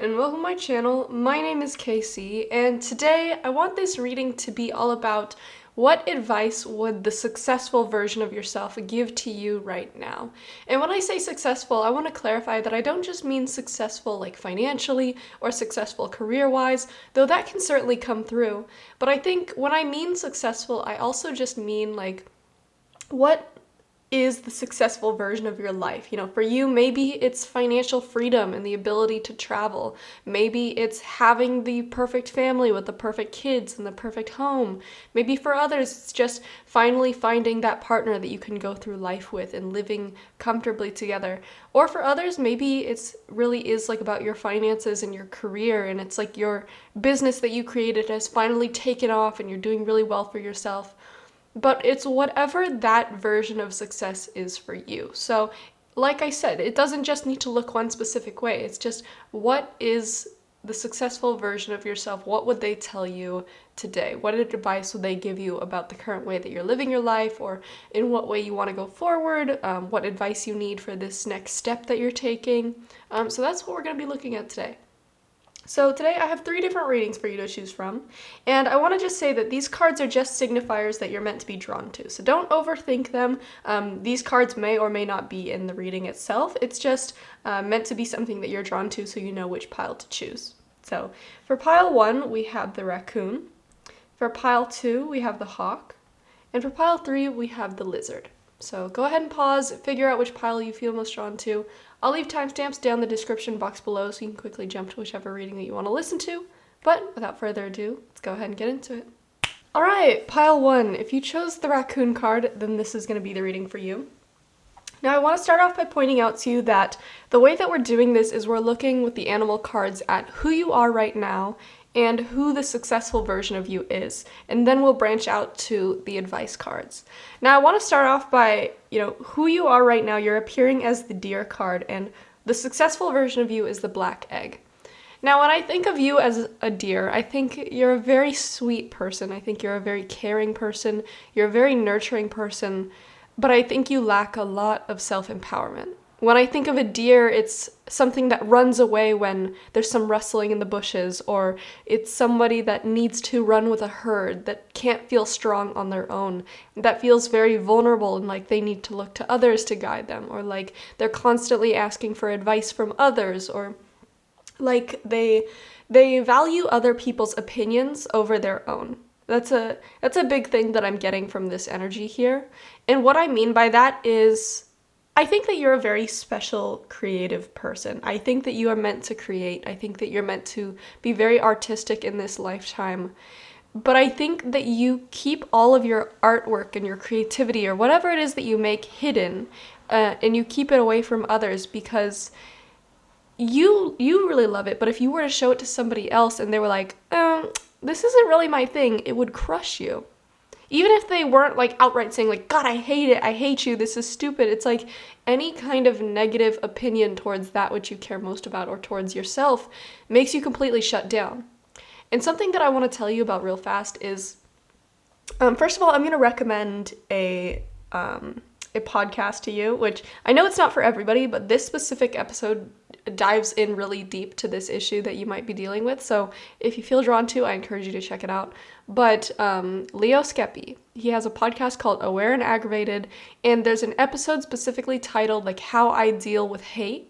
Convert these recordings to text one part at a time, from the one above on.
and welcome to my channel. My name is Casey, and today I want this reading to be all about what advice would the successful version of yourself give to you right now. And when I say successful, I want to clarify that I don't just mean successful like financially or successful career-wise, though that can certainly come through. But I think when I mean successful, I also just mean like what is the successful version of your life. You know, for you, maybe it's financial freedom and the ability to travel. Maybe it's having the perfect family with the perfect kids and the perfect home. Maybe for others, it's just finally finding that partner that you can go through life with and living comfortably together. Or for others, maybe it's really is like about your finances and your career, and it's like your business that you created has finally taken off and you're doing really well for yourself. But it's whatever that version of success is for you. So, like I said, it doesn't just need to look one specific way. It's just what is the successful version of yourself? What would they tell you today? What advice would they give you about the current way that you're living your life, or in what way you want to go forward? What advice you need for this next step that you're taking? So that's what we're going to be looking at today. So today I have 3 different readings for you to choose from, and I want to just say that these cards are just signifiers that you're meant to be drawn to, so don't overthink them. These cards may or may not be in the reading itself. It's just meant to be something that you're drawn to so you know which pile to choose. So for pile 1, we have the raccoon. For pile 2, we have the hawk. And for pile 3, we have the lizard. So go ahead and pause, figure out which pile you feel most drawn to. I'll leave timestamps down in the description box below so you can quickly jump to whichever reading that you want to listen to. But without further ado, let's go ahead and get into it. Alright, pile 1. If you chose the raccoon card, then this is going to be the reading for you. Now I want to start off by pointing out to you that the way that we're doing this is we're looking with the animal cards at who you are right now and who the successful version of you is, and then we'll branch out to the advice cards. Now I want to start off by, who you are right now. You're appearing as the deer card, and the successful version of you is the black egg. Now when I think of you as a deer, I think you're a very sweet person. I think you're a very caring person. You're a very nurturing person, but I think you lack a lot of self-empowerment. When I think of a deer, it's something that runs away when there's some rustling in the bushes, or it's somebody that needs to run with a herd, that can't feel strong on their own, that feels very vulnerable and like they need to look to others to guide them, or like they're constantly asking for advice from others, or like they value other people's opinions over their own. That's a big thing that I'm getting from this energy here. And what I mean by that is, I think that you're a very special, creative person. I think that you are meant to create. I think that you're meant to be very artistic in this lifetime. But I think that you keep all of your artwork and your creativity or whatever it is that you make hidden, and you keep it away from others because you really love it. But if you were to show it to somebody else and they were like, this isn't really my thing, it would crush you. Even if they weren't like outright saying like, God, I hate it, I hate you, this is stupid. It's like any kind of negative opinion towards that which you care most about or towards yourself makes you completely shut down. And something that I want to tell you about real fast is, first of all, I'm going to recommend a podcast to you, which I know it's not for everybody, but this specific episode dives in really deep to this issue that you might be dealing with. So if you feel drawn to, I encourage you to check it out. But Leo Skepi, he has a podcast called Aware and Aggravated, and there's an episode specifically titled like How I Deal with Hate.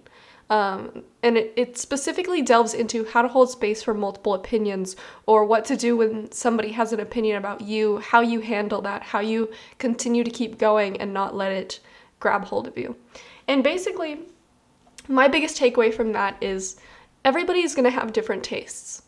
And it specifically delves into how to hold space for multiple opinions, or what to do when somebody has an opinion about you, how you handle that, how you continue to keep going and not let it grab hold of you. And basically, my biggest takeaway from that is everybody's going to have different tastes.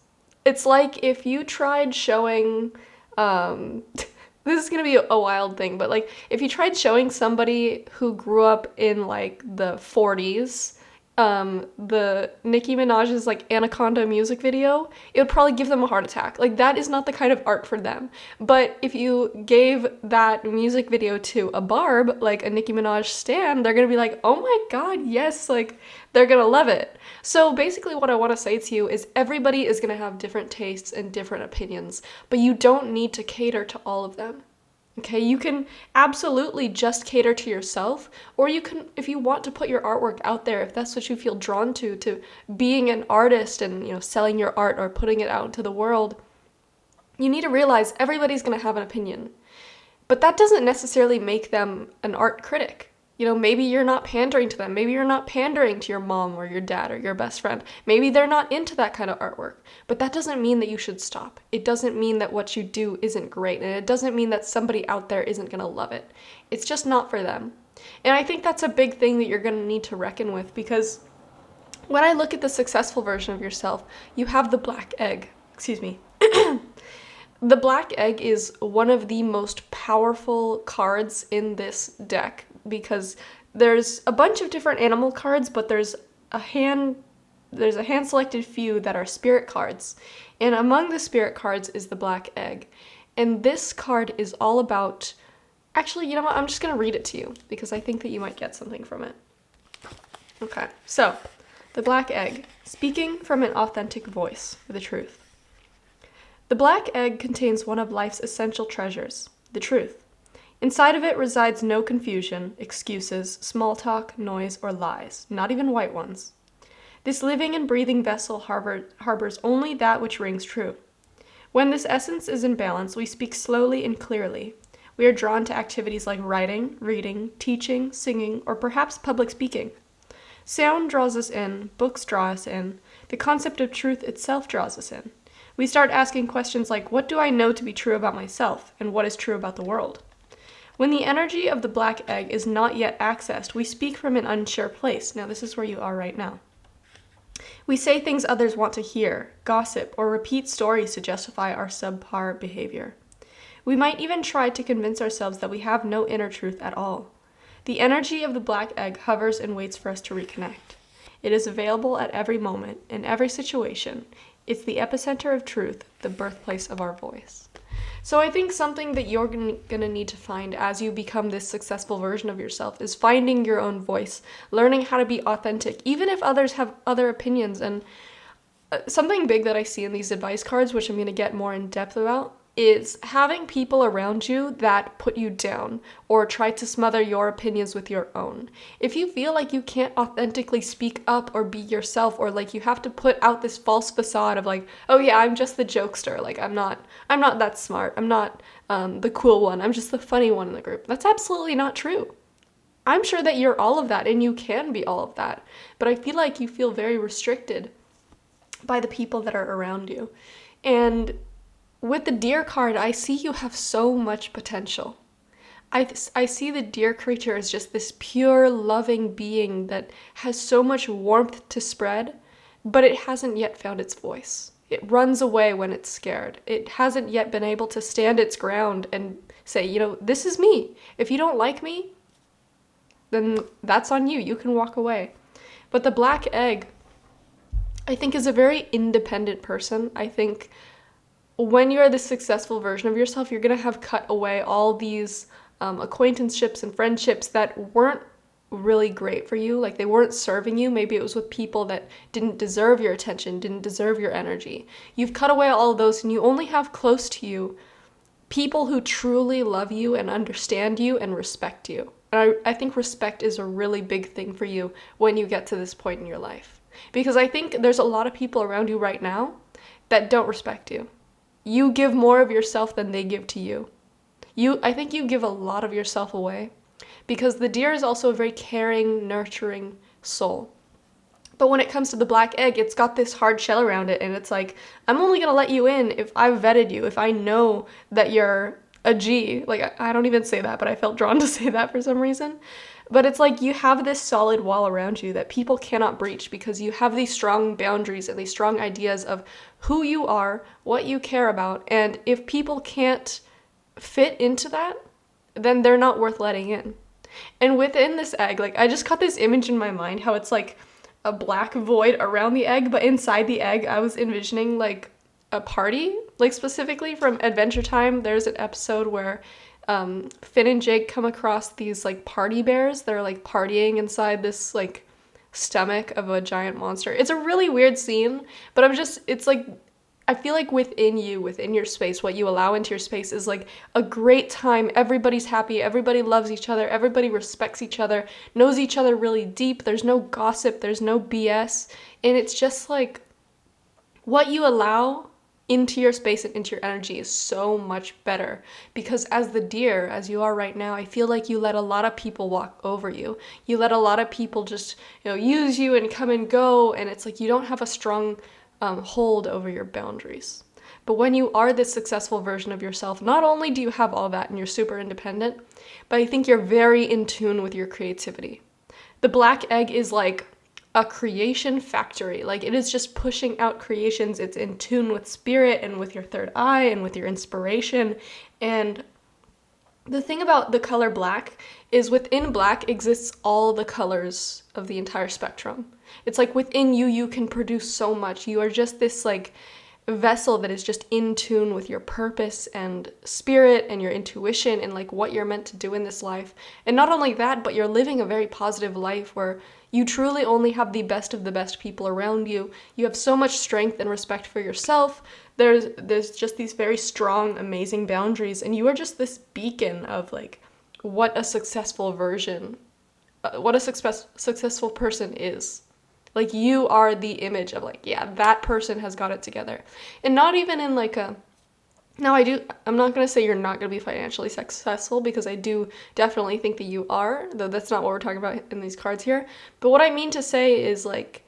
It's like if you tried showing, this is going to be a wild thing, but like if you tried showing somebody who grew up in like the 40s, the Nicki Minaj's like Anaconda music video, it would probably give them a heart attack. Like that is not the kind of art for them. But if you gave that music video to a barb, like a Nicki Minaj stan, they're gonna be like, oh my god, yes, like they're gonna love it. So basically what I want to say to you is everybody is gonna have different tastes and different opinions, but you don't need to cater to all of them. Okay, you can absolutely just cater to yourself, or you can, if you want to put your artwork out there, if that's what you feel drawn to being an artist and, selling your art or putting it out into the world, you need to realize everybody's going to have an opinion. But that doesn't necessarily make them an art critic. Maybe you're not pandering to them. Maybe you're not pandering to your mom or your dad or your best friend. Maybe they're not into that kind of artwork. But that doesn't mean that you should stop. It doesn't mean that what you do isn't great. And it doesn't mean that somebody out there isn't going to love it. It's just not for them. And I think that's a big thing that you're going to need to reckon with, because when I look at the successful version of yourself, you have the black egg. Excuse me. The black egg is one of the most powerful cards in this deck, because there's a bunch of different animal cards, but there's a hand selected few that are spirit cards. And among the spirit cards is the black egg. And this card is all about, actually, you know what? I'm just going to read it to you because I think that you might get something from it. Okay. So, the black egg, speaking from an authentic voice for the truth. The black egg contains one of life's essential treasures, the truth. Inside of it resides no confusion, excuses, small talk, noise, or lies, not even white ones. This living and breathing vessel harbors only that which rings true. When this essence is in balance, we speak slowly and clearly. We are drawn to activities like writing, reading, teaching, singing, or perhaps public speaking. Sound draws us in, books draw us in, the concept of truth itself draws us in. We start asking questions like, what do I know to be true about myself, and what is true about the world? When the energy of the black egg is not yet accessed, we speak from an unsure place. Now, this is where you are right now. We say things others want to hear, gossip, or repeat stories to justify our subpar behavior. We might even try to convince ourselves that we have no inner truth at all. The energy of the black egg hovers and waits for us to reconnect. It is available at every moment, in every situation. It's the epicenter of truth, the birthplace of our voice. So I think something that you're going to need to find as you become this successful version of yourself is finding your own voice, learning how to be authentic, even if others have other opinions. And something big that I see in these advice cards, which I'm going to get more in depth about, is having people around you that put you down or try to smother your opinions with your own. If you feel like you can't authentically speak up or be yourself, or like you have to put out this false facade of like, oh yeah, I'm just the jokester, like I'm not that smart, I'm not the cool one, I'm just the funny one in the group. That's absolutely not true. I'm sure that you're all of that and you can be all of that, but I feel like you feel very restricted by the people that are around you. And with the deer card, I see you have so much potential. I see the deer creature as just this pure, loving being that has so much warmth to spread, but it hasn't yet found its voice. It runs away when it's scared. It hasn't yet been able to stand its ground and say, this is me. If you don't like me, then that's on you. You can walk away. But the black egg, I think, is a very independent person. I think when you're the successful version of yourself, you're going to have cut away all these acquaintanceships and friendships that weren't really great for you, like they weren't serving you. Maybe it was with people that didn't deserve your attention, didn't deserve your energy. You've cut away all of those, and you only have close to you people who truly love you and understand you and respect you. And I think respect is a really big thing for you when you get to this point in your life. Because I think there's a lot of people around you right now that don't respect you. You give more of yourself than they give to you. I think you give a lot of yourself away, because the deer is also a very caring, nurturing soul. But when it comes to the black egg, it's got this hard shell around it, and it's like, I'm only going to let you in if I've vetted you, if I know that you're a G. Like, I don't even say that, but I felt drawn to say that for some reason. But it's like you have this solid wall around you that people cannot breach, because you have these strong boundaries and these strong ideas of who you are, what you care about, and if people can't fit into that, then they're not worth letting in. And within this egg, like, I just got this image in my mind, how it's like a black void around the egg, but inside the egg, I was envisioning like a party, like specifically from Adventure Time. There's an episode where Finn and Jake come across these like party bears. They're like partying inside this like stomach of a giant monster. It's a really weird scene, but it's like I feel like within you, within your space, what you allow into your space is like a great time. Everybody's happy. Everybody loves each other. Everybody respects each other, knows each other really deep. There's no gossip. There's no BS. And it's just like what you allow into your space and into your energy is so much better, because as the deer, as you are right now, I feel like you let a lot of people walk over you. You let a lot of people just, use you and come and go, and it's like you don't have a strong hold over your boundaries. But when you are this successful version of yourself, not only do you have all that and you're super independent, but I think you're very in tune with your creativity. The black egg is like a creation factory. Like, it is just pushing out creations. It's in tune with spirit and with your third eye and with your inspiration. And the thing about the color black is within black exists all the colors of the entire spectrum. It's like within you, you can produce so much. You are just this like vessel that is just in tune with your purpose and spirit and your intuition and like what you're meant to do in this life. And not only that, but you're living a very positive life where you truly only have the best of the best people around you. You have so much strength and respect for yourself. There's just these very strong, amazing boundaries, and you are just this beacon of like what a successful version, what a successful person is. Like, you are the image of like, yeah, that person has got it together. And not even in like a, now I'm not going to say you're not going to be financially successful, because I do definitely think that you are, though that's not what we're talking about in these cards here. But what I mean to say is like,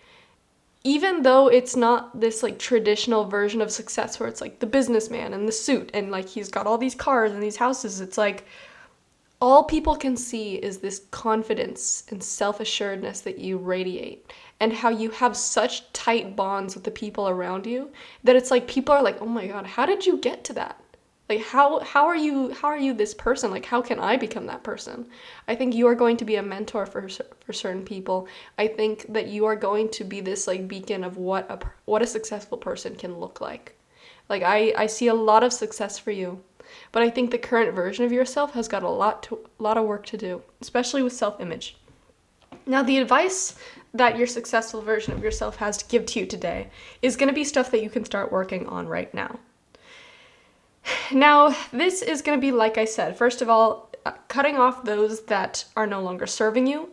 even though it's not this like traditional version of success where it's like the businessman and the suit and like he's got all these cars and these houses, it's like all people can see is this confidence and self-assuredness that you radiate, and how you have such tight bonds with the people around you that it's like people are like, oh my God, how did you get to that? Like, how are you this person? Like, how can I become that person? I think you are going to be a mentor for certain people. I think that you are going to be this like beacon of what a successful person can look like. Like, I see a lot of success for you, but I think the current version of yourself has got a lot of work to do, especially with self-image. Now, the advice that your successful version of yourself has to give to you today is going to be stuff that you can start working on right now. Now, this is going to be, like I said, first of all, cutting off those that are no longer serving you.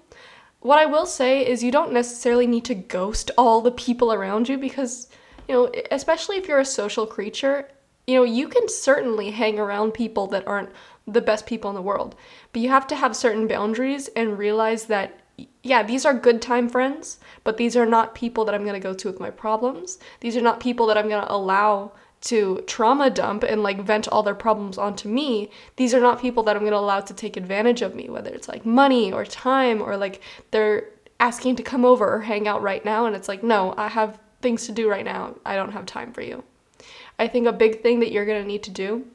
What I will say is you don't necessarily need to ghost all the people around you, because, especially if you're a social creature, you can certainly hang around people that aren't the best people in the world, but you have to have certain boundaries and realize that, yeah, these are good time friends, but these are not people that I'm going to go to with my problems. These are not people that I'm going to allow to trauma dump and like vent all their problems onto me. These are not people that I'm going to allow to take advantage of me, whether it's like money or time, or like they're asking to come over or hang out right now, and it's like, no, I have things to do right now. I don't have time for you. I think a big thing that you're going to need to do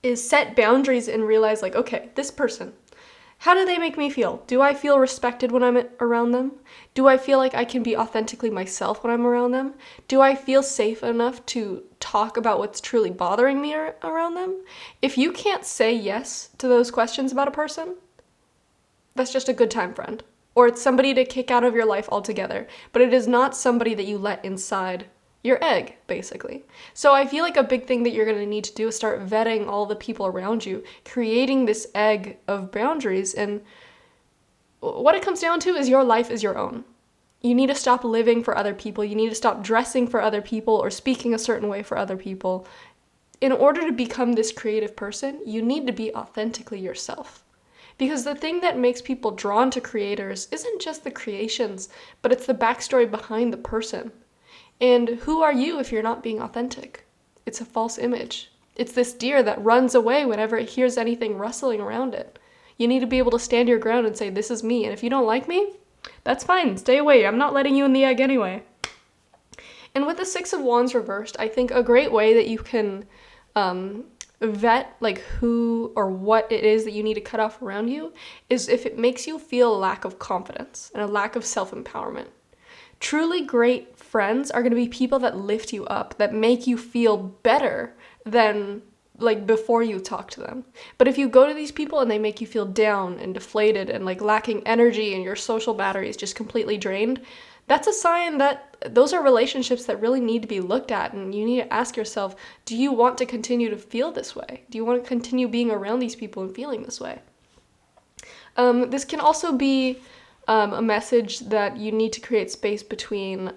is set boundaries and realize like, okay, this person, how do they make me feel? Do I feel respected when I'm around them? Do I feel like I can be authentically myself when I'm around them? Do I feel safe enough to talk about what's truly bothering me around them? If you can't say yes to those questions about a person, that's just a good time friend. Or it's somebody to kick out of your life altogether. But it is not somebody that you let inside your egg, basically. So I feel like a big thing that you're going to need to do is start vetting all the people around you, creating this egg of boundaries. And what it comes down to is your life is your own. You need to stop living for other people. You need to stop dressing for other people or speaking a certain way for other people. In order to become this creative person, you need to be authentically yourself. Because the thing that makes people drawn to creators isn't just the creations, but it's the backstory behind the person. And who are you if you're not being authentic? It's a false image. It's this deer that runs away whenever it hears anything rustling around it. You need to be able to stand your ground and say, this is me. And if you don't like me, that's fine. Stay away. I'm not letting you in the egg anyway. And with the Six of Wands reversed, I think a great way that you can vet like who or what it is that you need to cut off around you is if it makes you feel a lack of confidence and a lack of self-empowerment. Truly great friends are going to be people that lift you up, that make you feel better than like before you talk to them. But if you go to these people and they make you feel down and deflated and like lacking energy and your social battery is just completely drained, that's a sign that those are relationships that really need to be looked at, and you need to ask yourself, do you want to continue to feel this way? Do you want to continue being around these people and feeling this way? This can also be a message that you need to create space between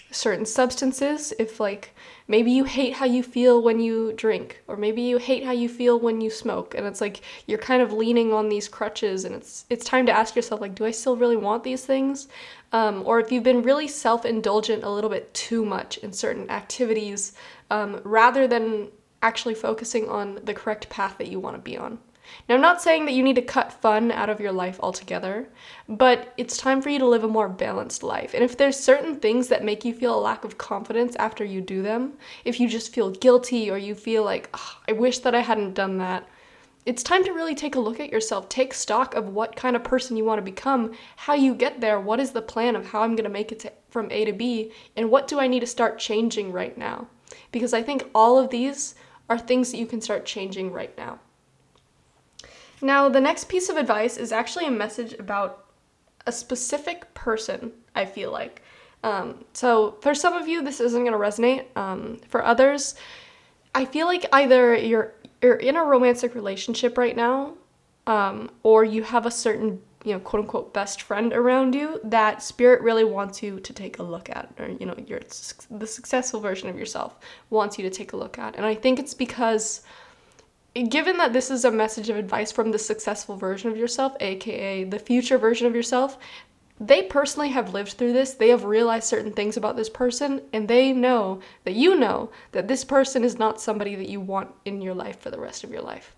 certain substances. If like maybe you hate how you feel when you drink, or maybe you hate how you feel when you smoke, and it's like you're kind of leaning on these crutches, and it's time to ask yourself, like, do I still really want these things? Or if you've been really self-indulgent a little bit too much in certain activities, rather than actually focusing on the correct path that you want to be on. Now, I'm not saying that you need to cut fun out of your life altogether, but it's time for you to live a more balanced life. And if there's certain things that make you feel a lack of confidence after you do them, if you just feel guilty or you feel like, oh, I wish that I hadn't done that, it's time to really take a look at yourself. Take stock of what kind of person you want to become, how you get there, what is the plan of how I'm going to make it from A to B, and what do I need to start changing right now? Because I think all of these are things that you can start changing right now. Now, the next piece of advice is actually a message about a specific person, I feel like. So for some of you, this isn't going to resonate. For others, I feel like either you're in a romantic relationship right now, or you have a certain, quote unquote, best friend around you that spirit really wants you to take a look at, or, the successful version of yourself wants you to take a look at. And I think it's because, given that this is a message of advice from the successful version of yourself, aka the future version of yourself, they personally have lived through this. They have realized certain things about this person, and they know that this person is not somebody that you want in your life for the rest of your life.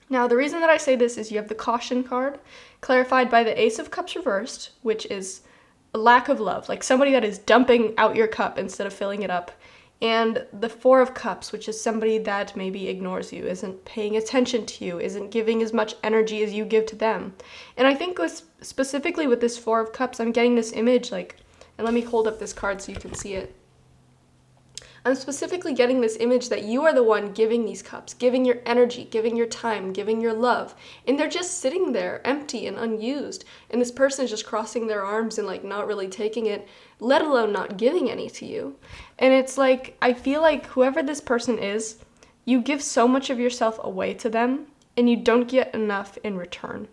Now, the reason that I say this is you have the caution card, clarified by the Ace of Cups reversed, which is a lack of love, like somebody that is dumping out your cup instead of filling it up. And the Four of Cups, which is somebody that maybe ignores you, isn't paying attention to you, isn't giving as much energy as you give to them. And I think specifically with this Four of Cups, I'm getting this image, and let me hold up this card so you can see it. I'm specifically getting this image that you are the one giving these cups, giving your energy, giving your time, giving your love, and they're just sitting there empty and unused, and this person is just crossing their arms and not really taking it, let alone not giving any to you. And it's like, I feel like whoever this person is, you give so much of yourself away to them, and you don't get enough in return.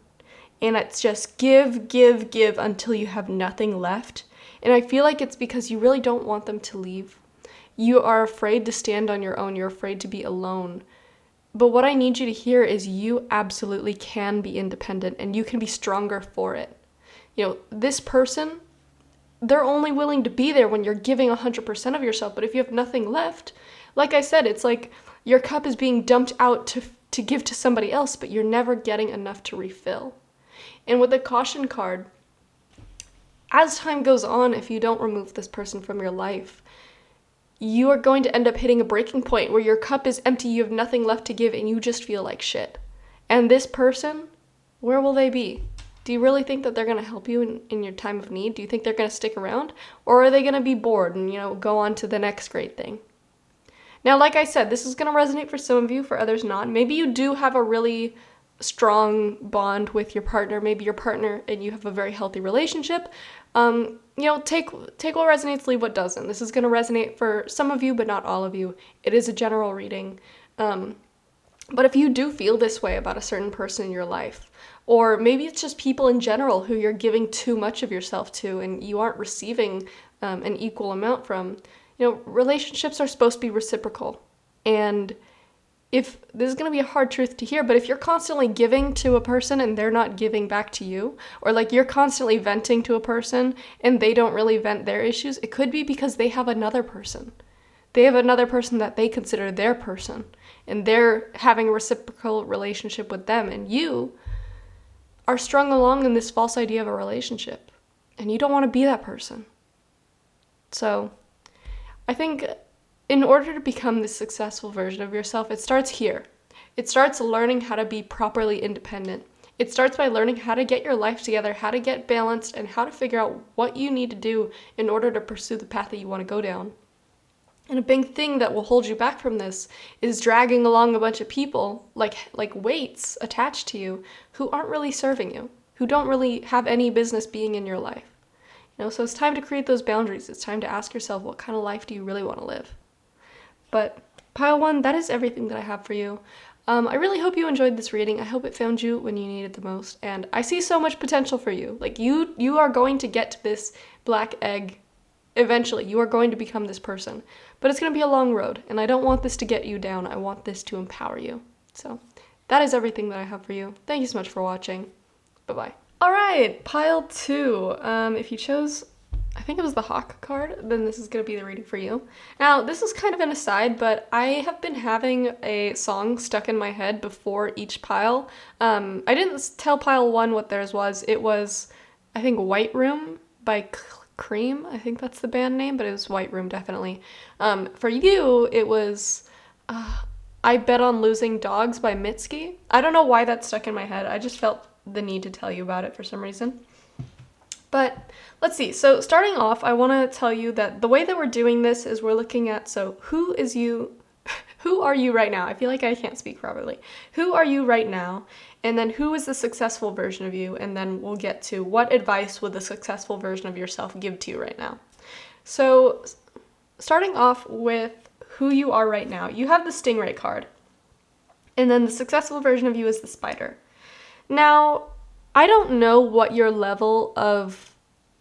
And it's just give, give, give until you have nothing left. And I feel like it's because you really don't want them to leave. You are afraid to stand on your own. You're afraid to be alone. But what I need you to hear is you absolutely can be independent, and you can be stronger for it. This person, they're only willing to be there when you're giving 100% of yourself. But if you have nothing left, like I said, it's like your cup is being dumped out to give to somebody else, but you're never getting enough to refill. And with the caution card, as time goes on, if you don't remove this person from your life, you are going to end up hitting a breaking point where your cup is empty, you have nothing left to give, and you just feel like shit. And this person, where will they be? Do you really think that they're going to help you in your time of need? Do you think they're going to stick around? Or are they going to be bored and, go on to the next great thing? Now, like I said, this is going to resonate for some of you, for others not. Maybe you do have a really strong bond with your partner. Maybe your partner and you have a very healthy relationship. Take what resonates, leave what doesn't. This is going to resonate for some of you, but not all of you. It is a general reading. But if you do feel this way about a certain person in your life, or maybe it's just people in general who you're giving too much of yourself to and you aren't receiving an equal amount from, relationships are supposed to be reciprocal. And if this is going to be a hard truth to hear, but if you're constantly giving to a person and they're not giving back to you, or you're constantly venting to a person and they don't really vent their issues, it could be because they have another person. They have another person that they consider their person, and they're having a reciprocal relationship with them, and you are strung along in this false idea of a relationship, and you don't want to be that person. So I think in order to become the successful version of yourself, it starts here. It starts learning how to be properly independent. It starts by learning how to get your life together, how to get balanced, and how to figure out what you need to do in order to pursue the path that you want to go down. And a big thing that will hold you back from this is dragging along a bunch of people, like weights attached to you, who aren't really serving you, who don't really have any business being in your life. So it's time to create those boundaries. It's time to ask yourself, what kind of life do you really want to live? But pile one, that is everything that I have for you. I really hope you enjoyed this reading. I hope it found you when you needed the most. And I see so much potential for you. Like you are going to get to this black egg eventually. You are going to become this person. But it's going to be a long road. And I don't want this to get you down. I want this to empower you. So that is everything that I have for you. Thank you so much for watching. Bye-bye. All right, pile two. If you chose, I think it was the Hawk card, then this is going to be the reading for you. Now, this is kind of an aside, but I have been having a song stuck in my head before each pile. I didn't tell pile one what theirs was. It was, I think, White Room by Cream. I think that's the band name, but it was White Room, definitely. For you, it was I Bet on Losing Dogs by Mitski. I don't know why that stuck in my head. I just felt the need to tell you about it for some reason. But let's see. So starting off, I want to tell you that the way that we're doing this is we're looking at, so who are you right now? I feel like I can't speak properly. Who are you right now? And then who is the successful version of you? And then we'll get to what advice would the successful version of yourself give to you right now? So starting off with who you are right now, you have the Stingray card. And then the successful version of you is the Spider. Now, I don't know what your level of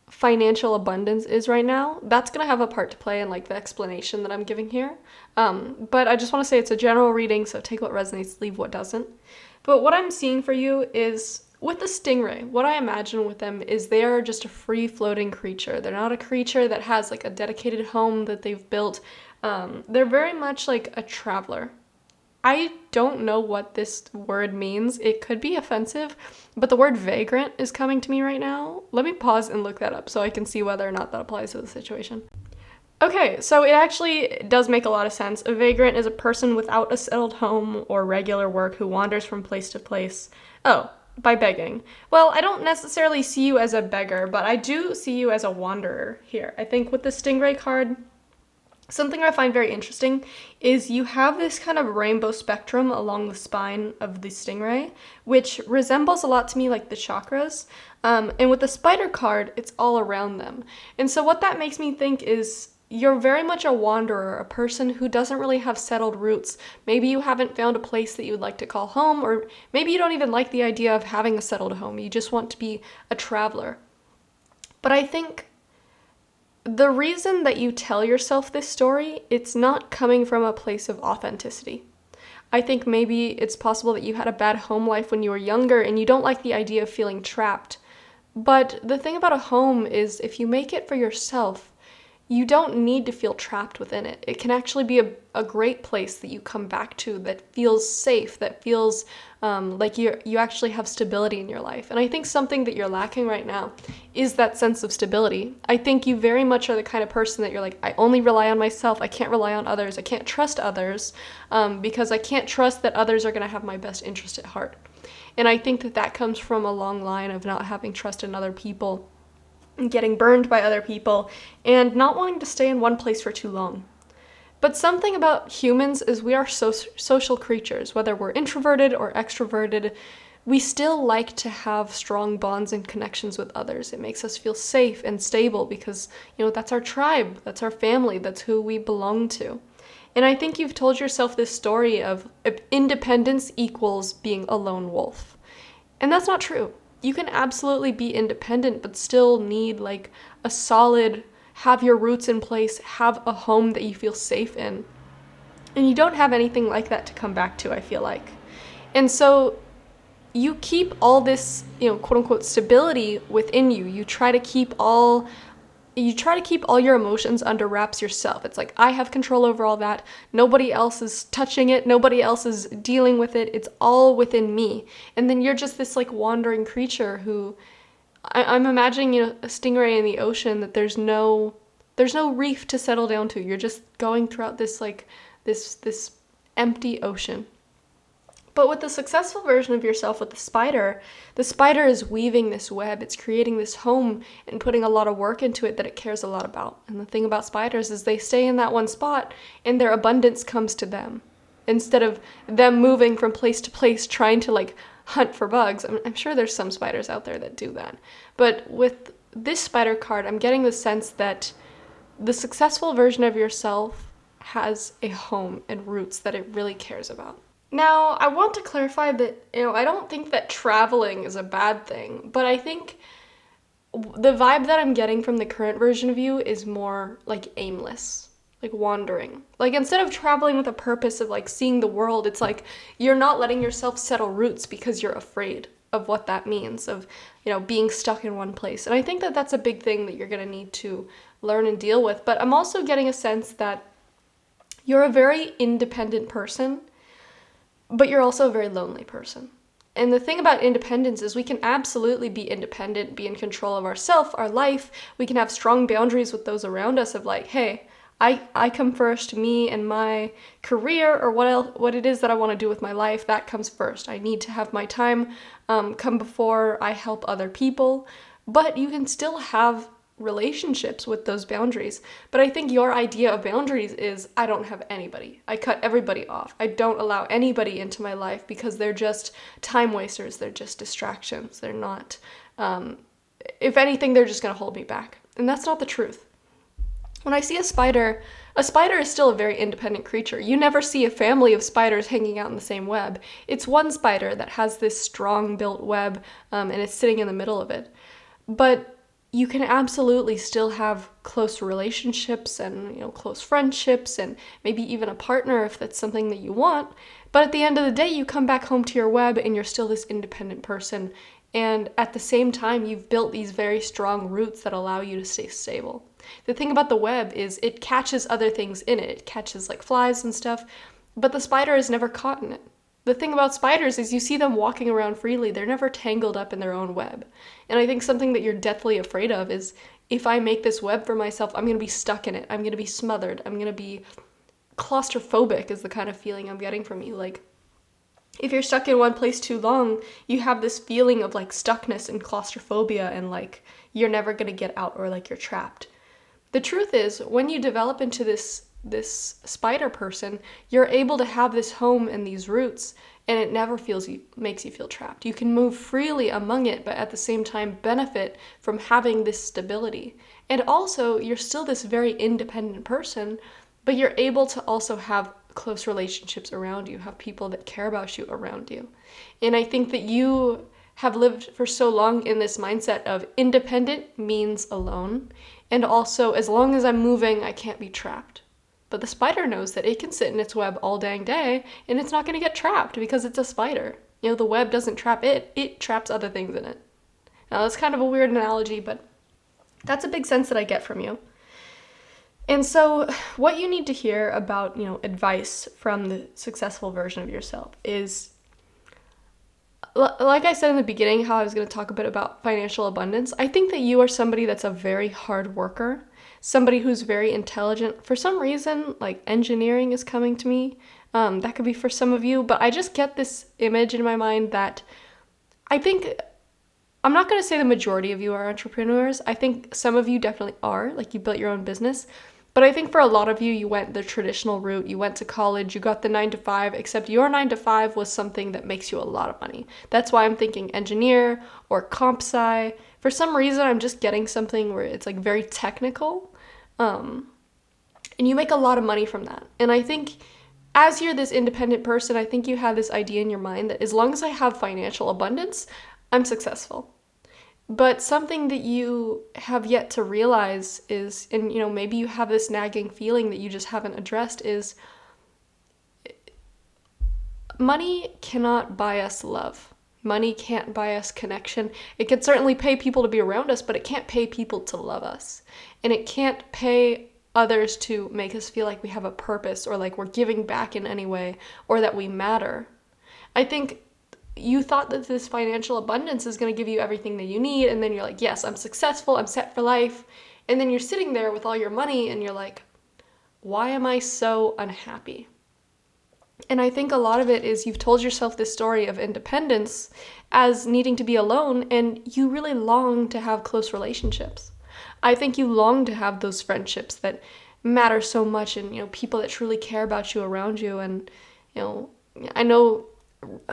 financial abundance is right now. That's going to have a part to play in like the explanation that I'm giving here. But I just want to say it's a general reading, so take what resonates, leave what doesn't. But what I'm seeing for you is with the Stingray, what I imagine with them is they are just a free-floating creature. They're not a creature that has like a dedicated home that they've built. They're very much like a traveler. I don't know what this word means. It could be offensive, but the word vagrant is coming to me right now. Let me pause and look that up so I can see whether or not that applies to the situation. Okay, so it actually does make a lot of sense. A vagrant is a person without a settled home or regular work who wanders from place to place. Oh, by begging. Well, I don't necessarily see you as a beggar, but I do see you as a wanderer here. I think with the Stingray card, something I find very interesting is you have this kind of rainbow spectrum along the spine of the Stingray, which resembles a lot to me like the chakras. And with the Spider card, it's all around them. And so what that makes me think is you're very much a wanderer, a person who doesn't really have settled roots. Maybe you haven't found a place that you would like to call home, or maybe you don't even like the idea of having a settled home. You just want to be a traveler. But I think the reason that you tell yourself this story, it's not coming from a place of authenticity. I think maybe it's possible that you had a bad home life when you were younger and you don't like the idea of feeling trapped. But the thing about a home is if you make it for yourself, you don't need to feel trapped within it. It can actually be a great place that you come back to that feels safe, that feels like you actually have stability in your life. And I think something that you're lacking right now is that sense of stability. I think you very much are the kind of person that you're like, I only rely on myself. I can't rely on others. I can't trust others because I can't trust that others are going to have my best interest at heart. And I think that comes from a long line of not having trust in other people, getting burned by other people, and not wanting to stay in one place for too long. But something about humans is we are social creatures. Whether we're introverted or extroverted, we still like to have strong bonds and connections with others. It makes us feel safe and stable because, that's our tribe, that's our family, that's who we belong to. And I think you've told yourself this story of independence equals being a lone wolf. And that's not true. You can absolutely be independent, but still need like a solid, have your roots in place, have a home that you feel safe in. And you don't have anything like that to come back to, I feel like. And so you keep all this, quote unquote, stability within you. You try to keep all your emotions under wraps yourself. It's like, I have control over all that. Nobody else is touching it. Nobody else is dealing with it. It's all within me. And then you're just this like wandering creature who I'm imagining, a stingray in the ocean that there's no reef to settle down to. You're just going throughout this like this empty ocean. But with the successful version of yourself, with the spider is weaving this web. It's creating this home and putting a lot of work into it that it cares a lot about. And the thing about spiders is they stay in that one spot and their abundance comes to them. Instead of them moving from place to place trying to like hunt for bugs. I'm sure there's some spiders out there that do that. But with this spider card, I'm getting the sense that the successful version of yourself has a home and roots that it really cares about. Now, I want to clarify that, I don't think that traveling is a bad thing, but I think the vibe that I'm getting from the current version of you is more like aimless, like wandering. Like instead of traveling with a purpose of like seeing the world, it's like you're not letting yourself settle roots because you're afraid of what that means, of, being stuck in one place. And I think that that's a big thing that you're going to need to learn and deal with. But I'm also getting a sense that you're a very independent person, but you're also a very lonely person. And the thing about independence is we can absolutely be independent, be in control of ourselves, our life. We can have strong boundaries with those around us of like, hey, I come first, me and my career, or what it is that I want to do with my life, that comes first. I need to have my time come before I help other people. But you can still have relationships with those boundaries. But I think your idea of boundaries is I don't have anybody. I cut everybody off. I don't allow anybody into my life because they're just time wasters. They're just distractions. They're not, if anything, they're just going to hold me back. And that's not the truth. When I see a spider is still a very independent creature. You never see a family of spiders hanging out in the same web. It's one spider that has this strong built web, and it's sitting in the middle of it. But you can absolutely still have close relationships and, close friendships and maybe even a partner if that's something that you want. But at the end of the day, you come back home to your web and you're still this independent person. And at the same time, you've built these very strong roots that allow you to stay stable. The thing about the web is it catches other things in it. It catches like flies and stuff, but the spider is never caught in it. The thing about spiders is you see them walking around freely. They're never tangled up in their own web. And I think something that you're deathly afraid of is if I make this web for myself, I'm going to be stuck in it. I'm going to be smothered. I'm going to be claustrophobic is the kind of feeling I'm getting from you. Like if you're stuck in one place too long, you have this feeling of like stuckness and claustrophobia and like you're never going to get out or like you're trapped. The truth is when you develop into this spider person, you're able to have this home and these roots, and it never makes you feel trapped. You can move freely among it, but at the same time benefit from having this stability. And also, you're still this very independent person, but you're able to also have close relationships around you, have people that care about you around you. And I think that you have lived for so long in this mindset of independent means alone, and also as long as I'm moving, I can't be trapped. But the spider knows that it can sit in its web all dang day and it's not going to get trapped because it's a spider. The web doesn't trap it, it traps other things in it. Now that's kind of a weird analogy, but that's a big sense that I get from you. And so what you need to hear about, advice from the successful version of yourself is, like I said in the beginning, how I was going to talk a bit about financial abundance. I think that you are somebody that's a very hard worker. Somebody who's very intelligent. For some reason, like engineering is coming to me. That could be for some of you, but I just get this image in my mind that I think, I'm not going to say the majority of you are entrepreneurs. I think some of you definitely are, like you built your own business. But I think for a lot of you, you went the traditional route. You went to college, you got the 9-to-5, except your 9-to-5 was something that makes you a lot of money. That's why I'm thinking engineer or comp sci. For some reason, I'm just getting something where it's like very technical. And you make a lot of money from that. And I think as you're this independent person, I think you have this idea in your mind that as long as I have financial abundance, I'm successful. But something that you have yet to realize is, and maybe you have this nagging feeling that you just haven't addressed, is money cannot buy us love. Money can't buy us connection. It can certainly pay people to be around us, but it can't pay people to love us. And it can't pay others to make us feel like we have a purpose or like we're giving back in any way or that we matter. I think you thought that this financial abundance is going to give you everything that you need, and then you're like, yes, I'm successful, I'm set for life. And then you're sitting there with all your money and you're like, why am I so unhappy? And I think a lot of it is you've told yourself this story of independence as needing to be alone, and you really long to have close relationships. I think you long to have those friendships that matter so much, and people that truly care about you around you. And I know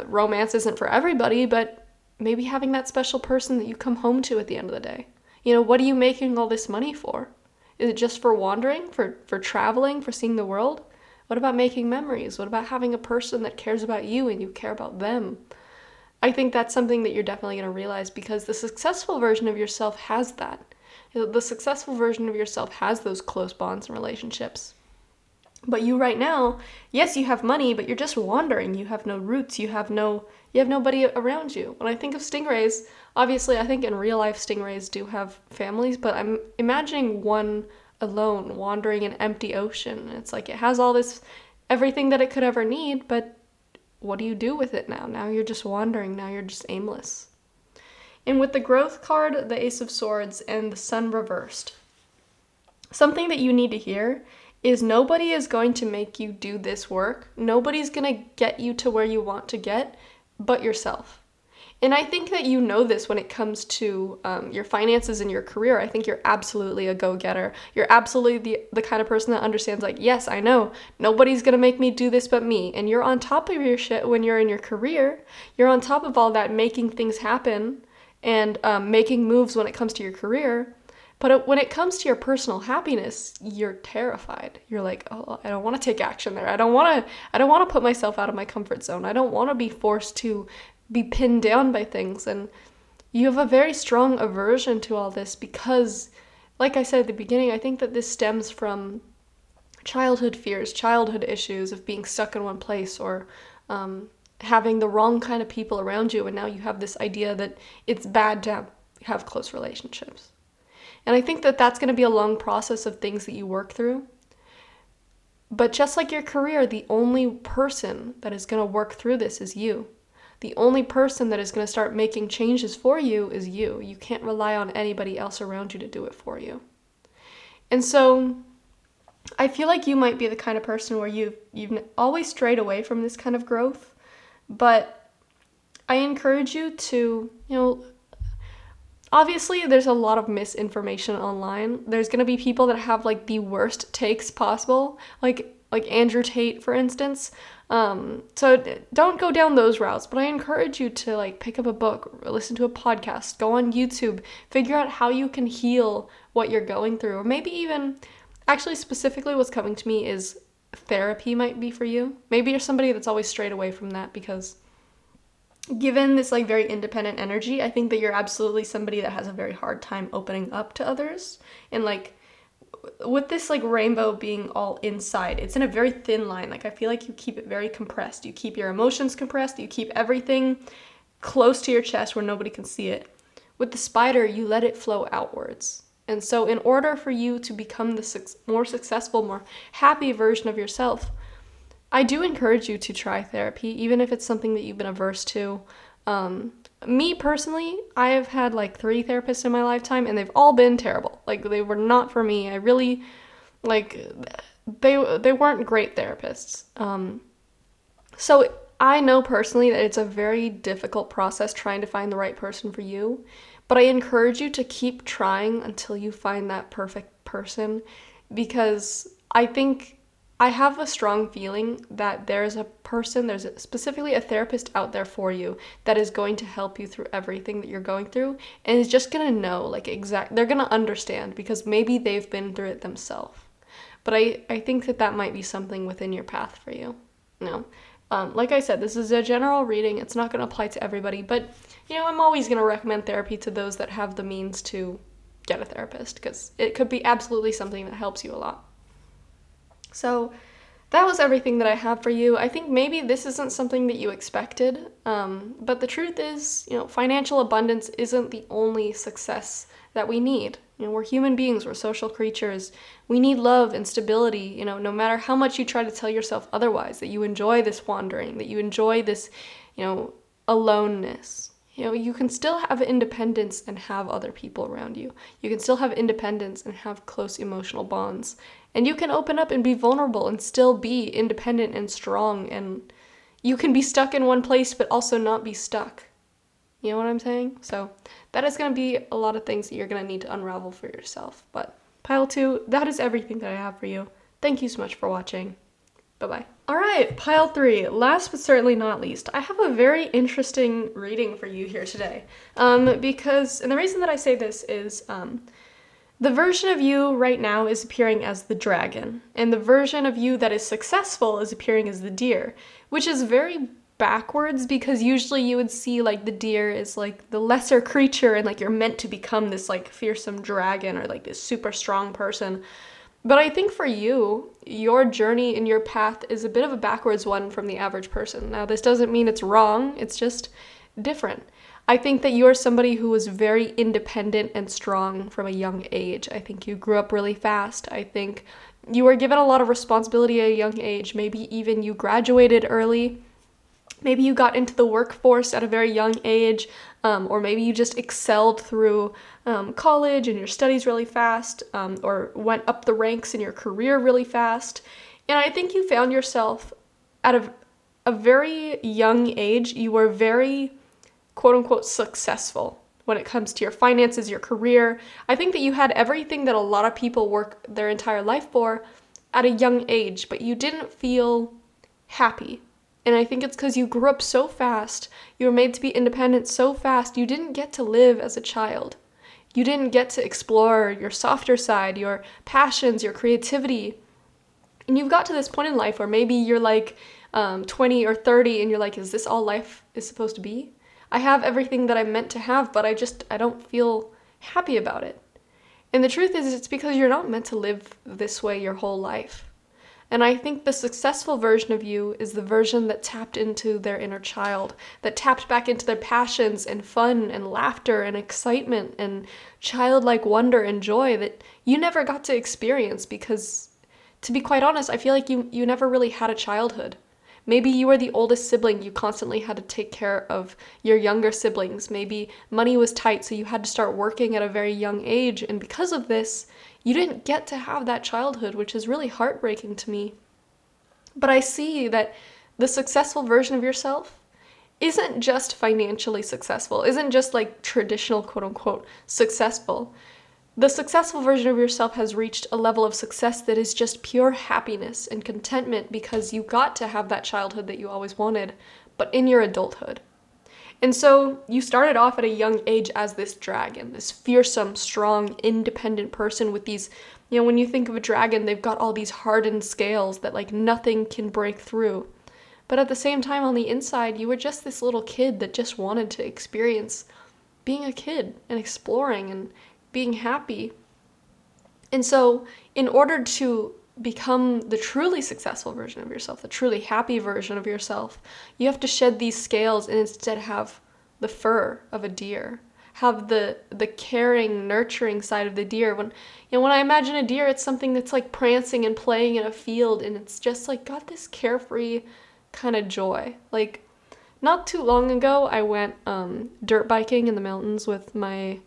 romance isn't for everybody, but maybe having that special person that you come home to at the end of the day. What are you making all this money for? Is it just for wandering, for traveling, for seeing the world? What about making memories? What about having a person that cares about you and you care about them? I think that's something that you're definitely going to realize, because the successful version of yourself has that. The successful version of yourself has those close bonds and relationships. But you right now, yes, you have money, but you're just wandering. You have no roots. You have nobody around you. When I think of stingrays, obviously I think in real life stingrays do have families, but I'm imagining one alone wandering an empty ocean. It's like it has all this, everything that it could ever need, but what do you do with it now? Now you're just wandering. Now you're just aimless. And with the growth card, the Ace of Swords, and the Sun reversed, something that you need to hear is nobody is going to make you do this work. Nobody's going to get you to where you want to get but yourself. And I think that you know this when it comes to your finances and your career. I think you're absolutely a go-getter. You're absolutely the kind of person that understands, like, yes, I know, nobody's going to make me do this but me. And you're on top of your shit when you're in your career. You're on top of all that, making things happen and making moves when it comes to your career. But when it comes to your personal happiness, you're terrified. You're like, oh, I don't want to take action there. I don't want to put myself out of my comfort zone. I don't want to be forced to be pinned down by things. And you have a very strong aversion to all this because, like I said at the beginning, I think that this stems from childhood fears, childhood issues of being stuck in one place, or having the wrong kind of people around you. And now you have this idea that it's bad to have close relationships. And I think that that's going to be a long process of things that you work through. But just like your career, the only person that is going to work through this is you. The only person that is going to start making changes for you is you. You can't rely on anybody else around you to do it for you. And so I feel like you might be the kind of person where you've always strayed away from this kind of growth. But I encourage you to, obviously there's a lot of misinformation online. There's going to be people that have like the worst takes possible, like Andrew Tate, for instance. So don't go down those routes, but I encourage you to like pick up a book, or listen to a podcast, go on YouTube, figure out how you can heal what you're going through. Or maybe even, actually specifically what's coming to me is therapy might be for you. Maybe you're somebody that's always strayed away from that because given this like very independent energy, I think that you're absolutely somebody that has a very hard time opening up to others. And like with this like rainbow being all inside, it's in a very thin line. Like I feel like you keep it very compressed. You keep your emotions compressed. You keep everything close to your chest where nobody can see it. With the spider, you let it flow outwards. And so in order for you to become the more successful, more happy version of yourself, I do encourage you to try therapy, even if it's something that you've been averse to. Me personally, I have had like 3 therapists in my lifetime, and they've all been terrible. Like they were not for me. I really, like, they weren't great therapists. So I know personally that it's a very difficult process trying to find the right person for you, but I encourage you to keep trying until you find that perfect person, because I think I have a strong feeling that there's specifically a therapist out there for you that is going to help you through everything that you're going through, and is just going to know, like, they're going to understand because maybe they've been through it themselves. But I think that might be something within your path for you. Like I said, this is a general reading. It's not going to apply to everybody, but, I'm always going to recommend therapy to those that have the means to get a therapist, because it could be absolutely something that helps you a lot. So that was everything that I have for you. I think maybe this isn't something that you expected, but the truth is, financial abundance isn't the only success that we need. We're human beings, we're social creatures. We need love and stability, no matter how much you try to tell yourself otherwise, that you enjoy this wandering, that you enjoy this, aloneness. You can still have independence and have other people around you. You can still have independence and have close emotional bonds. And you can open up and be vulnerable and still be independent and strong. And you can be stuck in one place, but also not be stuck. You know what I'm saying? So that is going to be a lot of things that you're going to need to unravel for yourself. But pile 2, that is everything that I have for you. Thank you so much for watching. Bye. Bye-bye. All right, pile 3. Last but certainly not least, I have a very interesting reading for you here today. And the reason that I say this is, the version of you right now is appearing as the dragon, and the version of you that is successful is appearing as the deer, which is very backwards because usually you would see like the deer is like the lesser creature and like you're meant to become this like fearsome dragon or like this super strong person. But I think for you, your journey and your path is a bit of a backwards one from the average person. Now, this doesn't mean it's wrong, it's just different. I think that you are somebody who was very independent and strong from a young age. I think you grew up really fast. I think you were given a lot of responsibility at a young age. Maybe even you graduated early. Maybe you got into the workforce at a very young age, or maybe you just excelled through college and your studies really fast, or went up the ranks in your career really fast. And I think you found yourself at a very young age, you were very quote unquote successful when it comes to your finances, your career. I think that you had everything that a lot of people work their entire life for at a young age, but you didn't feel happy. And I think it's because you grew up so fast, you were made to be independent so fast, you didn't get to live as a child. You didn't get to explore your softer side, your passions, your creativity. And you've got to this point in life where maybe you're like 20 or 30 and you're like, is this all life is supposed to be? I have everything that I'm meant to have, but I don't feel happy about it. And the truth is, it's because you're not meant to live this way your whole life. And I think the successful version of you is the version that tapped into their inner child, that tapped back into their passions and fun and laughter and excitement and childlike wonder and joy that you never got to experience because, to be quite honest, I feel like you never really had a childhood. Maybe you were the oldest sibling, you constantly had to take care of your younger siblings. Maybe money was tight, so you had to start working at a very young age, and because of this, you didn't get to have that childhood, which is really heartbreaking to me. But I see that the successful version of yourself isn't just financially successful, isn't just like traditional quote unquote successful. The successful version of yourself has reached a level of success that is just pure happiness and contentment because you got to have that childhood that you always wanted, but in your adulthood. And so you started off at a young age as this dragon, this fearsome, strong, independent person with these, when you think of a dragon, they've got all these hardened scales that like nothing can break through. But at the same time, on the inside, you were just this little kid that just wanted to experience being a kid and exploring and being happy. And so in order to become the truly successful version of yourself, the truly happy version of yourself, you have to shed these scales and instead have the fur of a deer, have the caring, nurturing side of the deer. When I imagine a deer, it's something that's like prancing and playing in a field, and it's just like got this carefree kind of joy. Like not too long ago, I went dirt biking in the mountains with my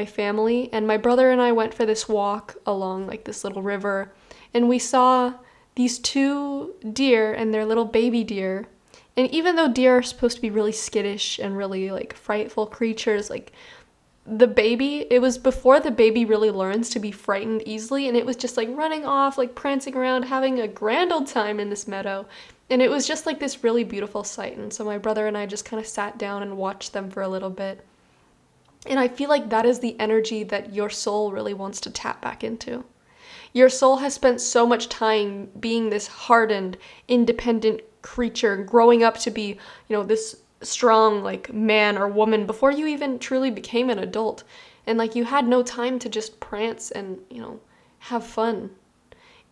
family, and my brother and I went for this walk along like this little river, and we saw these 2 deer and their little baby deer. And even though deer are supposed to be really skittish and really like frightful creatures, like the baby, it was before the baby really learns to be frightened easily, and it was just like running off, like prancing around, having a grand old time in this meadow. And it was just like this really beautiful sight. And so my brother and I just kind of sat down and watched them for a little bit. And I feel like that is the energy that your soul really wants to tap back into. Your soul has spent so much time being this hardened, independent creature, growing up to be, this strong, like, man or woman before you even truly became an adult. And, like, you had no time to just prance and, have fun.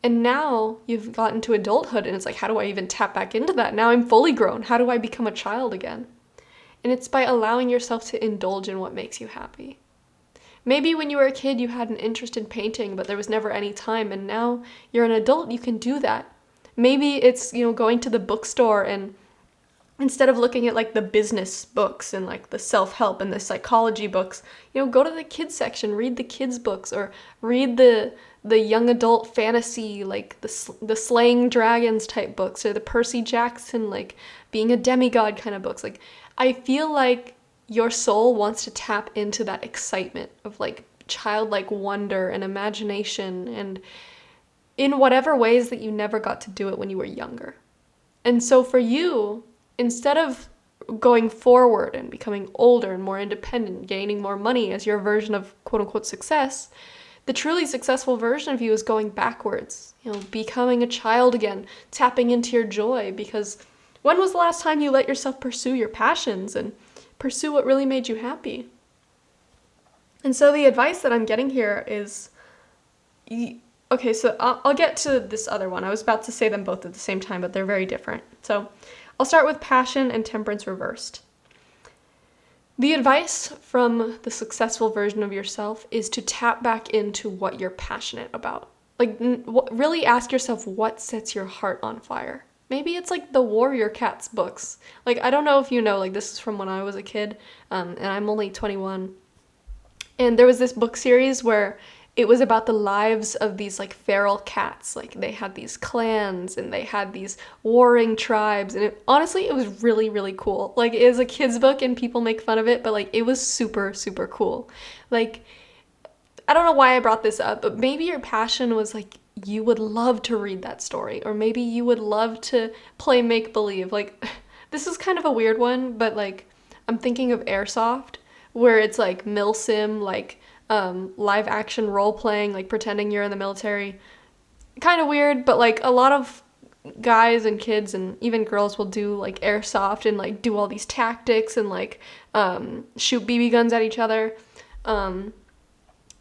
And now you've gotten to adulthood, and it's like, how do I even tap back into that? Now I'm fully grown. How do I become a child again? And it's by allowing yourself to indulge in what makes you happy. Maybe when you were a kid, you had an interest in painting, but there was never any time, and now you're an adult, you can do that. Maybe it's, going to the bookstore and instead of looking at like the business books and like the self-help and the psychology books, go to the kids section, read the kids books, or read the young adult fantasy, like the slaying dragons type books, or the Percy Jackson, like being a demigod kind of books. Like, I feel like your soul wants to tap into that excitement of like childlike wonder and imagination, and in whatever ways that you never got to do it when you were younger. And so for you, instead of going forward and becoming older and more independent, gaining more money as your version of quote unquote success, the truly successful version of you is going backwards, becoming a child again, tapping into your joy. Because when was the last time you let yourself pursue your passions and pursue what really made you happy? And so the advice that I'm getting here is, okay, so I'll get to this other one. I was about to say them both at the same time, but they're very different. So I'll start with passion and temperance reversed. The advice from the successful version of yourself is to tap back into what you're passionate about. Like, really ask yourself what sets your heart on fire. Maybe it's like the Warrior Cats books. Like, I don't know if you know, like, this is from when I was a kid, and I'm only 21. And there was this book series where it was about the lives of these like feral cats. Like they had these clans and they had these warring tribes, and honestly it was really, really cool. Like it is a kid's book and people make fun of it, but like it was super, super cool. Like, I don't know why I brought this up, but maybe your passion was like you would love to read that story, or maybe you would love to play make-believe. Like this is kind of a weird one, but like I'm thinking of Airsoft, where it's like milsim, like live action role playing, like pretending you're in the military. Kind of weird, but like a lot of guys and kids and even girls will do like airsoft and like do all these tactics and like shoot BB guns at each other.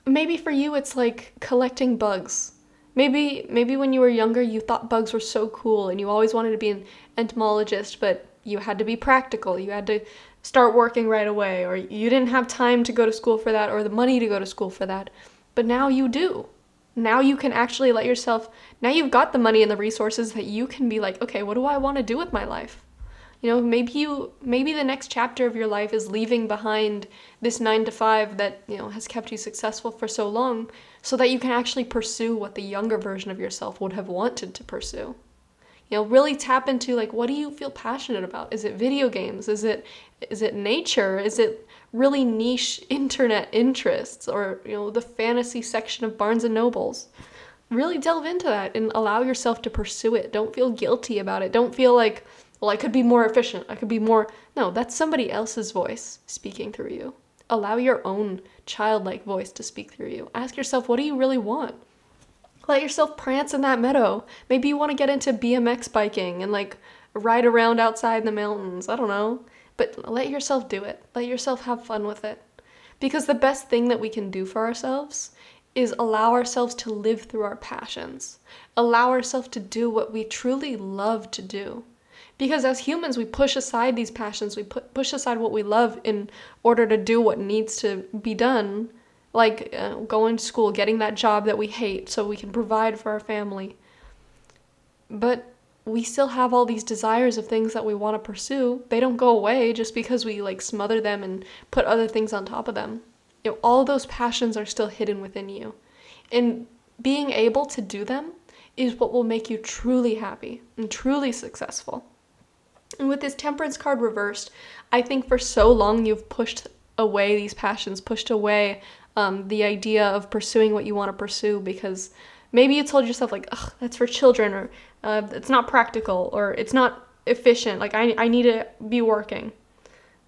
Maybe for you it's like collecting bugs. Maybe when you were younger you thought bugs were so cool and you always wanted to be an entomologist, but you had to be practical. You had to start working right away, or you didn't have time to go to school for that or the money to go to school for that. But now you do. Now you can actually let yourself, now you've got the money and the resources that you can be like, okay, what do I want to do with my life? Maybe the next chapter of your life is leaving behind this 9-to-5 that, has kept you successful for so long, so that you can actually pursue what the younger version of yourself would have wanted to pursue. Really tap into like, what do you feel passionate about? Is it video games? Is it nature? Is it really niche internet interests, or, the fantasy section of Barnes and Nobles? Really delve into that and allow yourself to pursue it. Don't feel guilty about it. Don't feel like, well, I could be more efficient. I could be more. No, that's somebody else's voice speaking through you. Allow your own childlike voice to speak through you. Ask yourself, what do you really want? Let yourself prance in that meadow. Maybe you want to get into BMX biking and like ride around outside the mountains. I don't know. But let yourself do it. Let yourself have fun with it. Because the best thing that we can do for ourselves is allow ourselves to live through our passions. Allow ourselves to do what we truly love to do. Because as humans, we push aside these passions. We push aside what we love in order to do what needs to be done. Like going to school, getting that job that we hate so we can provide for our family. But we still have all these desires of things that we want to pursue. They don't go away just because we like smother them and put other things on top of them. All those passions are still hidden within you. And being able to do them is what will make you truly happy and truly successful. And with this temperance card reversed, I think for so long you've pushed away these passions, pushed away the idea of pursuing what you want to pursue, because maybe you told yourself like, ugh, that's for children, or it's not practical, or it's not efficient, like I need to be working.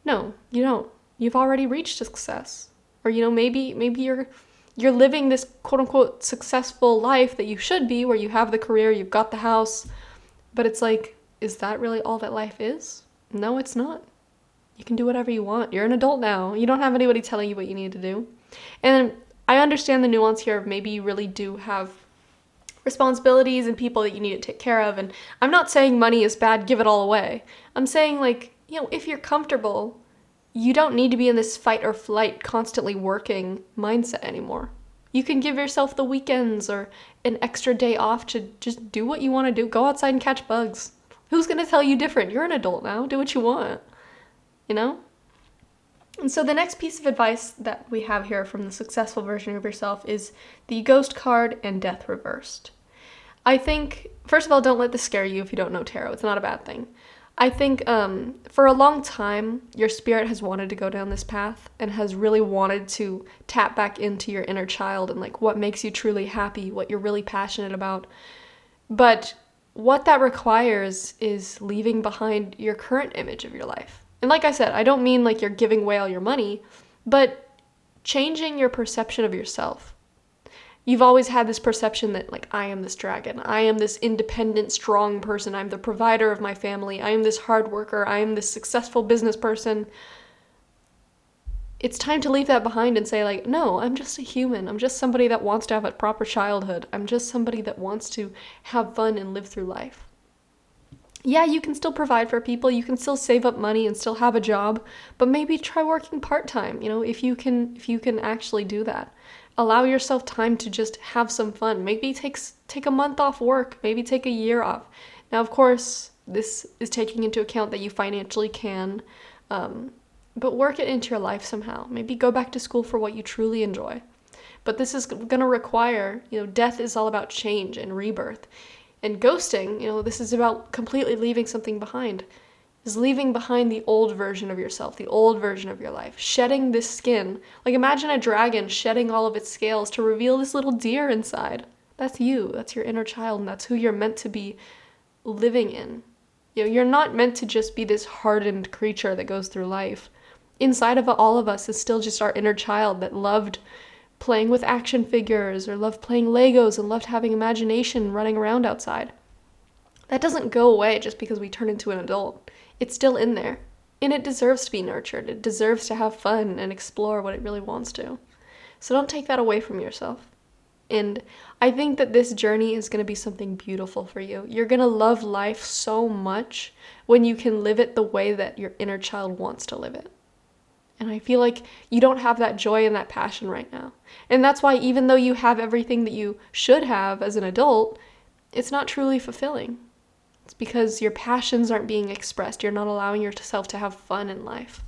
No, you don't. You've already reached success. Or, maybe you're living this quote unquote successful life that you should be, where you have the career, you've got the house, but it's like, is that really all that life is? No, it's not. You can do whatever you want. You're an adult now. You don't have anybody telling you what you need to do. And I understand the nuance here of maybe you really do have responsibilities and people that you need to take care of. And I'm not saying money is bad, give it all away. I'm saying like, if you're comfortable, you don't need to be in this fight or flight, constantly working mindset anymore. You can give yourself the weekends or an extra day off to just do what you want to do. Go outside and catch bugs. Who's going to tell you different? You're an adult now. Do what you want. And so the next piece of advice that we have here from the successful version of yourself is the Ghost card and Death reversed. I think, first of all, don't let this scare you if you don't know tarot. It's not a bad thing. I think for a long time, your spirit has wanted to go down this path and has really wanted to tap back into your inner child and like what makes you truly happy, what you're really passionate about. But what that requires is leaving behind your current image of your life. And like I said, I don't mean like you're giving away all your money, but changing your perception of yourself. You've always had this perception that, like, I am this dragon. I am this independent, strong person. I'm the provider of my family. I am this hard worker. I am this successful business person. It's time to leave that behind and say, like, no, I'm just a human. I'm just somebody that wants to have a proper childhood. I'm just somebody that wants to have fun and live through life. Yeah, you can still provide for people. You can still save up money and still have a job, but maybe try working part-time, if you can actually do that. Allow yourself time to just have some fun. Maybe take a month off work, maybe take a year off. Now, of course, this is taking into account that you financially can, but work it into your life somehow. Maybe go back to school for what you truly enjoy. But this is going to require, death is all about change and rebirth. And ghosting, this is about completely leaving something behind. Is leaving behind the old version of yourself, the old version of your life, shedding this skin. Like imagine a dragon shedding all of its scales to reveal this little deer inside. That's you, that's your inner child, and that's who you're meant to be living in. You're not meant to just be this hardened creature that goes through life. Inside of all of us is still just our inner child that loved playing with action figures or loved playing Legos and loved having imagination and running around outside. That doesn't go away just because we turn into an adult. It's still in there, and it deserves to be nurtured. It deserves to have fun and explore what it really wants to. So don't take that away from yourself. And I think that this journey is going to be something beautiful for you. You're going to love life so much when you can live it the way that your inner child wants to live it. And I feel like you don't have that joy and that passion right now. And that's why even though you have everything that you should have as an adult, it's not truly fulfilling. It's because your passions aren't being expressed. You're not allowing yourself to have fun in life.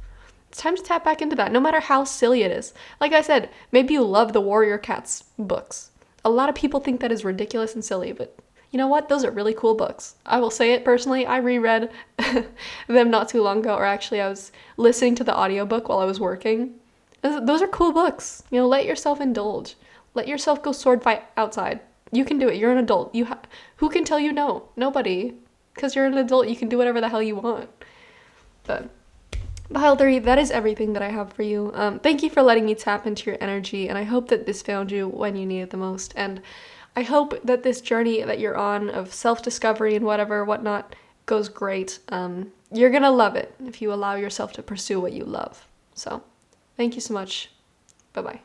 It's time to tap back into that, no matter how silly it is. Like I said, maybe you love the Warrior Cats books. A lot of people think that is ridiculous and silly, but you know what? Those are really cool books. I will say it personally, I reread them not too long ago, or actually I was listening to the audiobook while I was working. Those are cool books. Let yourself indulge. Let yourself go sword fight outside. You can do it. You're an adult. Who can tell you no? Nobody. Because you're an adult, you can do whatever the hell you want. But Pile 3, that is everything that I have for you. Thank you for letting me tap into your energy, and I hope that this found you when you need it the most. And I hope that this journey that you're on of self-discovery and whatnot, goes great. You're gonna love it if you allow yourself to pursue what you love. So, thank you so much. Bye-bye.